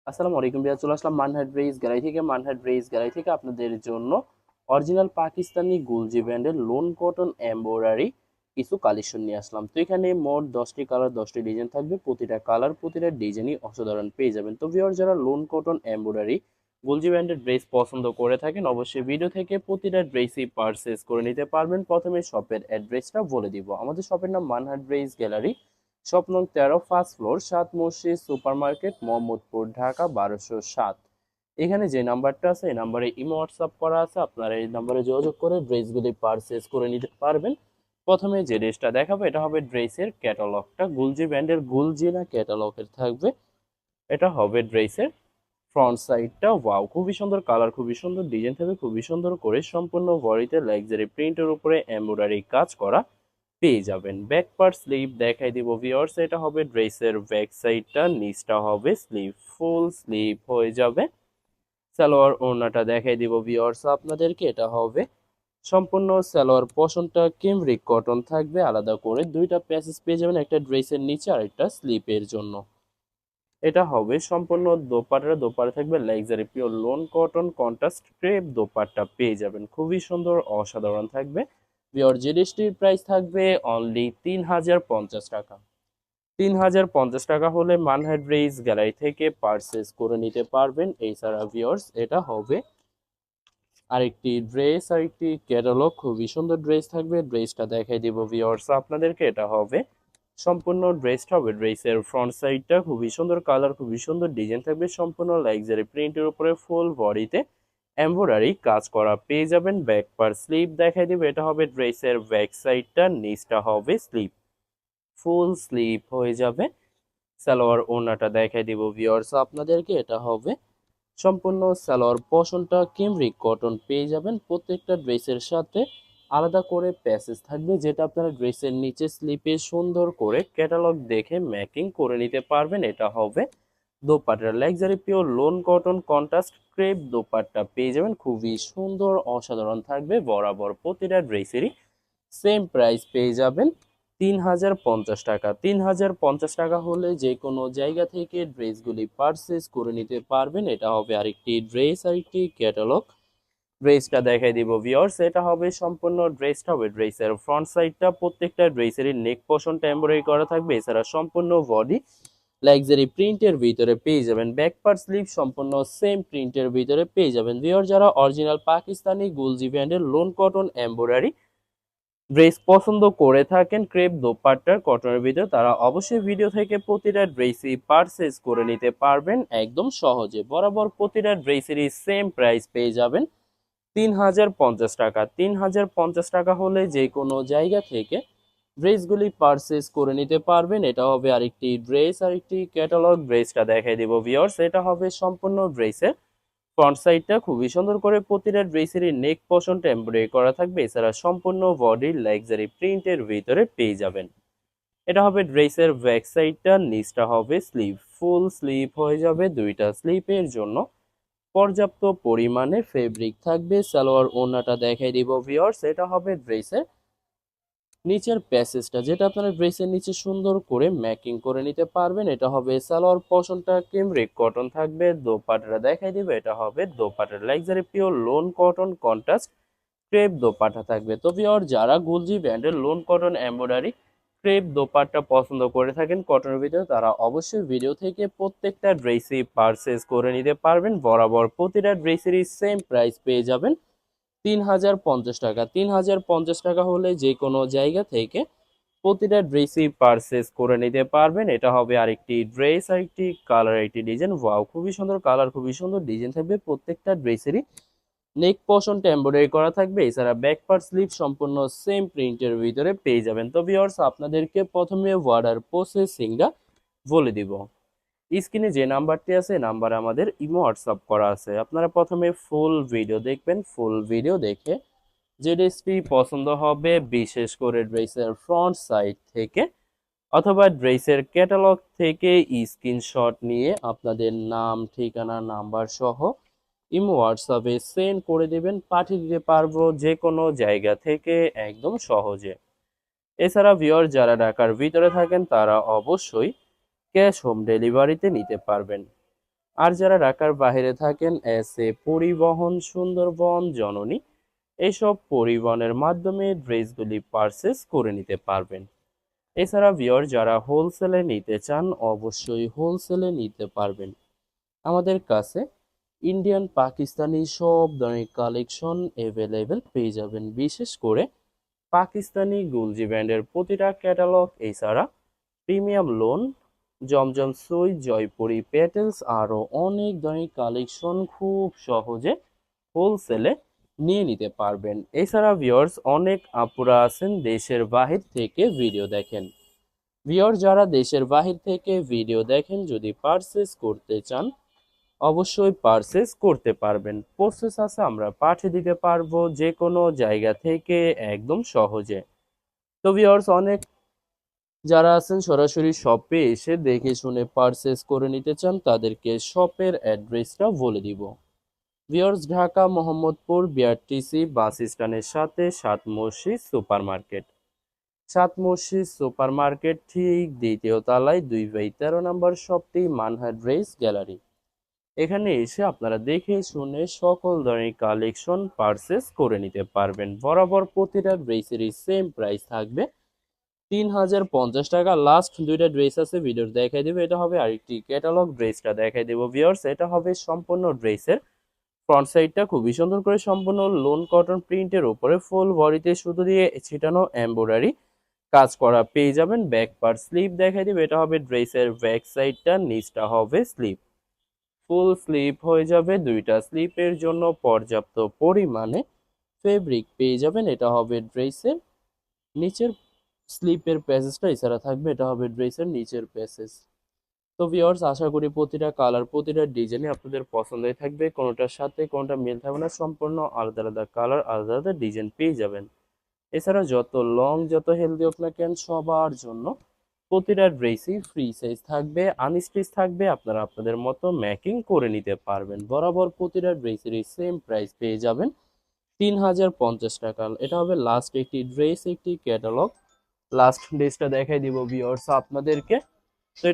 আসসালামু আলাইকুম ভাইয়া, চলে আসলাম মানহাট ড্রেস গ্যালারি থেকে। মানহাট ড্রেস গ্যালারি থেকে আপনাদের জন্য অরিজিনাল পাকিস্তানি গুলজি ব্র্যান্ডের লোন কটন এমব্রয়ডারি কিছু কালেকশন নিয়ে আসলাম। তো এখানে মোট 10টি কালার 10টি ডিজাইন থাকবে, প্রতিটা কালার প্রতিটা ডিজাইনই অসাধারণ পেয়ে যাবেন। তো ভিউয়ার যারা লোন কটন এমব্রয়ডারি গুলজি ব্র্যান্ডের ড্রেস পছন্দ করে থাকেন, অবশ্যই ভিডিও থেকে প্রতিটা ড্রেসই পারচেস করে নিতে পারবেন। প্রথমে শপের অ্যাড্রেসটা বলে দিব। আমাদের শপের নাম মানহাট ড্রেস গ্যালারি, শপ নং 13, ফার্স্ট ফ্লোর, 7 মসজিদ সুপার মার্কেট, মোহাম্মদপুর, ঢাকা 1207। এখানে যে নাম্বারটা আছে এই নাম্বারে ইমো হোয়াটসঅ্যাপ করা আছে, আপনারা এই নাম্বারে যোগাযোগ করে ড্রেসগুলি পারচেস করে নিতে পারবেন। প্রথমে যে ড্রেসটা দেখাবো এটা হবে ড্রেসের ক্যাটালগটা, গুলজি ব্র্যান্ডের গুলজি না ক্যাটালগের থাকবে। এটা হবে ড্রেসের ফ্রন্ট সাইডটা। ওয়াও, খুবই সুন্দর কালার, খুবই সুন্দর ডিজাইন থাকবে, খুবই সুন্দর করে সম্পূর্ণ বডিতে লাক্সারি প্রিন্টের উপরে এমব্রয়ডারি কাজ করা পেয়ে যাবেন। ব্যাক পার্ট স্লিভ দেখাই দিব ভিউয়ার্স, এটা হবে ড্রেসের ব্যাক সাইডটা, নিচটা হবে স্লিভ, ফুল স্লিভ হয়ে যাবে। সালোয়ার ওড়নাটা দেখাই দিব ভিউয়ার্স আপনাদেরকে, এটা হবে সম্পূর্ণ সালোয়ার পোর্শনটা ক্যামরিক কটন থাকবে, আলাদা করে দুইটা প্যাচেস পেয়ে যাবেন, একটা ড্রেসের নিচে আর একটা স্লিপের জন্য। এটা হবে সম্পূর্ণ দোপাট্টা, দোপাট্টা থাকবে luxury pure loan cotton contrast crepe dupatta পেয়ে যাবেন, খুবই সুন্দর অসাধারণ থাকবে। পিওর জিএসটির প্রাইস থাকবে অনলি 3050 টাকা। 3050 টাকা হলে মানহাট ড্রেস গ্যালারি থেকে পারচেস করে নিতে পারবেন। এছাড়া ভিউয়ার্স এটা হবে আরেকটি ড্রেস, আরেকটি ক্যাটালগ, খুবই সুন্দর ড্রেস থাকবে। ড্রেসটা দেখাই দিব ভিউয়ার্স আপনাদেরকে, এটা হবে সম্পূর্ণ ড্রেসটা হবে ড্রেসের ফ্রন্ট সাইডটা, খুবই সুন্দর কালার, খুবই সুন্দর ডিজাইন থাকবে, সম্পূর্ণ লাক্সারি প্রিন্টের উপরে ফুল বডিতে এমব্রয়ডারি কাজ করা পেয়ে যাবেন। ব্যাক পার স্লিভ দেখাই দিব, এটা হবে ড্রেসের ব্যাক সাইডটা, নিচটা হবে স্লিভ, ফুল স্লিভ হয়ে যাবে। সালোয়ার ওড়নাটা দেখাই দিব ভিউয়ার্স আপনাদেরকে, এটা হবে সম্পূর্ণ সালোয়ার পোর্শনটা ক্যামরিক কটন পেয়ে যাবেন। প্রত্যেকটা ড্রেসের সাথে আলাদা করে প্যাসেজ থাকবে, যেটা আপনারা ড্রেসের নিচে স্লিপে সুন্দর করে ক্যাটালগ দেখে ম্যাকিং করে নিতে পারবেন। এটা হবে dupatta, luxury pure loan cotton contrast crepe dupatta পেয়ে যাবেন, খুবই সুন্দর অসাধারণ থাকবে। বরাবর প্রতিটা ড্রেসেরই সেম প্রাইস পেয়ে যাবেন 3050 টাকা। 3050 টাকা হলে যে কোনো জায়গা থেকে ড্রেসগুলি পারচেস করে নিতে পারবেন। এটা হবে আরেকটি ড্রেস, আরেকটি ক্যাটালগ। ড্রেসটা দেখাই দিব ভিউয়ার্স, এটা হবে সম্পূর্ণ ড্রেসটা হবে ড্রেসের ফ্রন্ট সাইডটা, প্রত্যেকটা ড্রেসেরই নেক পোর্শনটা এমব্রয়ডারি করা থাকবে, এছাড়া সম্পূর্ণ বডি লাক্সারি প্রিন্টের ভিতরে পেয়ে যাবেন। ব্যাক পার্ট স্লিভ সম্পূর্ণ সেম প্রিন্টের ভিতরে পেয়ে যাবেন। ভিউয়ার যারা অরিজিনাল পাকিস্তানি গুলজি ব্র্যান্ডের লোন কটন এমব্রয়ডারি ড্রেস পছন্দ করে থাকেন ক্রেপ দোপাট্টার কটনের ভিতরে, তারা অবশ্যই ভিডিও থেকে প্রতিটা ড্রেসই পারচেস করে নিতে পারবেন একদম সহজে। বরাবর প্রতিটা ড্রেসেরই সেম প্রাইস পেয়ে যাবেন 3050 টাকা। 3050 টাকা হলে যে কোনো জায়গা থেকে ড্রেসগুলি পারচেস করে নিতে পারবেন। এটা হবে আরেকটি ড্রেস, আরেকটি ক্যাটালগ। ড্রেসটা দেখাই দিব ভিউয়ার্স, এটা হবে সম্পূর্ণ ড্রেসের ফ্রন্ট সাইডটা, খুবই সুন্দর করে প্রতিটা ড্রেসেরই নেক পোর্শনটা এমব্রয়ডারি করা থাকবে, এছাড়া সম্পূর্ণ বডি লাক্সারি প্রিন্টের ভিতরে পেয়ে যাবেন। এটা হবে ড্রেসের ব্যাক সাইডটা, নিচটা হবে স্লিভ, ফুল স্লিভ হয়ে যাবে, দুইটা স্লিপের জন্য পর্যাপ্ত পরিমাণে ফেব্রিক থাকবে। সালোয়ার ওড়নাটা দেখাই দিব ভিউয়ার্স, এটা হবে ড্রেসের নিচের প্যাসেজটা, যেটা আপনারা ড্রেসের নিচে সুন্দর করে ম্যাকিং করে নিতে পারবেন। এটা হবে সালোয়ার পোর্শনটা ক্যামরিক কটন থাকবে। দোপাট্টাটা দেখাই দিবে, এটা হবে dupatta, luxury pure loan cotton contrast crepe dupatta থাকবে। তো ভিউয়ার যারা গুলজি ব্র্যান্ডের loan cotton embroidery crepe dupatta পছন্দ করে থাকেন কটনের ভিতরে, তারা অবশ্যই ভিডিও থেকে প্রত্যেকটা ড্রেসই পারচেস করে নিতে পারবেন। বরাবর প্রতিটা ড্রেসেরই সেম প্রাইস পেয়ে যাবেন 3050 টাকা। 3050 টাকা হলে যে কোনো জায়গা থেকে প্রতিটা ড্রেসই পারচেস করে নিতে পারবেন। এটা হবে আরেকটি ড্রেস, আরেকটি কালার, আরেকটি ডিজাইন। ওয়াও, খুবই সুন্দর কালার, খুবই সুন্দর ডিজাইন থাকবে, প্রত্যেকটা ড্রেসেরই নেক পোর্শনটা এমব্রয়ডারি করা থাকবে, এছাড়া ব্যাক পার্ট স্লিভ সম্পূর্ণ সেম প্রিন্টের ভিতরে পেয়ে যাবেন। তো ভিউয়ার্স আপনাদেরকে প্রথমে অর্ডার প্রসেসিংটা বলে দিব। স্ক্রিনে যে নাম্বারটি আছে নাম্বারে আমাদের ইমো হোয়াটসঅ্যাপ করা আছে, আপনারা প্রথমে ফুল ভিডিও দেখবেন। ফুল ভিডিও দেখে যে ড্রেসটি পছন্দ হবে, বিশেষ করে ড্রেসের ফ্রন্ট সাইড থেকে অথবা ড্রেসের ক্যাটালগ থেকে স্ক্রিনশট নিয়ে আপনাদের নাম, ঠিকানা, নাম্বার সহ ইমো হোয়াটসঅ্যাপে সেন্ড করে দেবেন, পাঠিয়ে দিতে পারবো যে কোনো জায়গা থেকে একদম সহজে। এছাড়া ভিউয়ার যারা ঢাকার ভিতরে থাকেন তারা অবশ্যই ক্যাশ হোম ডেলিভারিতে নিতে পারবেন। আর যারা ঢাকার বাইরে থাকেন, এসএ পরিবহন, সুন্দরবন, জননী, এইসব পরিবহনের মাধ্যমে ড্রেসগুলি পারচেস করে নিতে পারবেন। এছাড়া ভিউয়ার যারা হোলসেলে নিতে চান, অবশ্যই হোলসেলে নিতে পারবেন। আমাদের কাছে ইন্ডিয়ান, পাকিস্তানি সব ধরনের কালেকশন অ্যাভেলেবেল পেয়ে যাবেন। বিশেষ করে পাকিস্তানি গুলজি ব্র্যান্ডের প্রতিটা ক্যাটালগ, এছাড়া প্রিমিয়াম লোন, জমজম সুই, জয়পুরি প্যাটেলস, আরও অনেক ধরনের কালেকশন খুব সহজে হোলসেলে নিয়ে নিতে পারবেন। এছাড়া ভিউয়ার্স অনেক আপুরা আছেন দেশের বাহির থেকে ভিডিও দেখেন। ভিউয়ার যারা দেশের বাহির থেকে ভিডিও দেখেন, যদি পারচেস করতে চান অবশ্যই পারচেস করতে পারবেন। প্রসেস আছে, আমরা পাঠিয়ে দিতে পারবো যে কোনো জায়গা থেকে একদম সহজে। তো ভিউয়ার্স অনেক যারা আছেন সরাসরি শপে এসে দেখে শুনে পারচেস করে নিতে চান, তাদেরকে শপের অ্যাড্রেসটা বলে দিব। ভিউয়ার্স ঢাকা মোহাম্মদপুর বিআরটিসি বাস স্ট্যান্ডের সাথে সাত মসজিদ সুপার মার্কেট। সাত মসজিদ সুপার মার্কেট ঠিক দ্বিতীয় তলায় 2/13 নম্বর শপটি মানহা ড্রেস গ্যালারি। এখানে এসে আপনারা দেখে শুনে সকল ধরনের কালেকশন পারচেস করে নিতে পারবেন। বরাবর প্রতিটা ড্রেসেরই সেম প্রাইস থাকবে 3050 টাকা। লাস্ট দুইটা ড্রেস আছে, ভিডিও দেখাই দেবো। এটা হবে আরেকটি ক্যাটালগ, ড্রেসটা দেখাই দেবো ভিউয়ার্স। এটা হবে সম্পূর্ণ ড্রেসের ফ্রন্ট সাইডটা খুবই সুন্দর করে সম্পূর্ণ লোন কটন প্রিন্টের উপরে ফুল বডিতে শুধু দিয়ে ছিটানো এমব্রয়ডারি কাজ করা পেয়ে যাবেন। ব্যাক পার্ট স্লিভ দেখাই দিবে, এটা হবে ড্রেসের ব্যাক সাইডটা, নিচটা হবে স্লিভ। ফুল স্লিভ হয়ে যাবে, দুইটা স্লিপের জন্য পর্যাপ্ত পরিমাণে ফেব্রিক পেয়ে যাবেন। এটা হবে ড্রেসের নিচের স্লিপের প্যাসেজটা, এছাড়া থাকবে এটা হবে ড্রেসের নিচের প্যাসেজ। তো ভিউয়ার্স আশা করি প্রতিটা কালার, প্রতিটা ডিজাইনই আপনাদের পছন্দই থাকবে, কোনোটার সাথে কোনোটা মিল থাকবে না, সম্পূর্ণ আলাদা আলাদা কালার, আলাদা আলাদা ডিজাইন পেয়ে যাবেন। এছাড়া যত লং যত হেলদি হোক না কেন, সবার জন্য প্রতিটা ড্রেসই ফ্রি সাইজ থাকবে, আনস্টিচ থাকবে, আপনারা আপনাদের মতো মেকিং করে নিতে পারবেন। বরাবর প্রতিটা ড্রেসেরই সেম প্রাইস পেয়ে যাবেন 3050 টাকা। এটা হবে লাস্ট একটি ড্রেস, একটি ক্যাটালগ। লাস্ট ড্রেসটা দেখাই দিব ভিউয়ার্স আপনাদেরকে। তো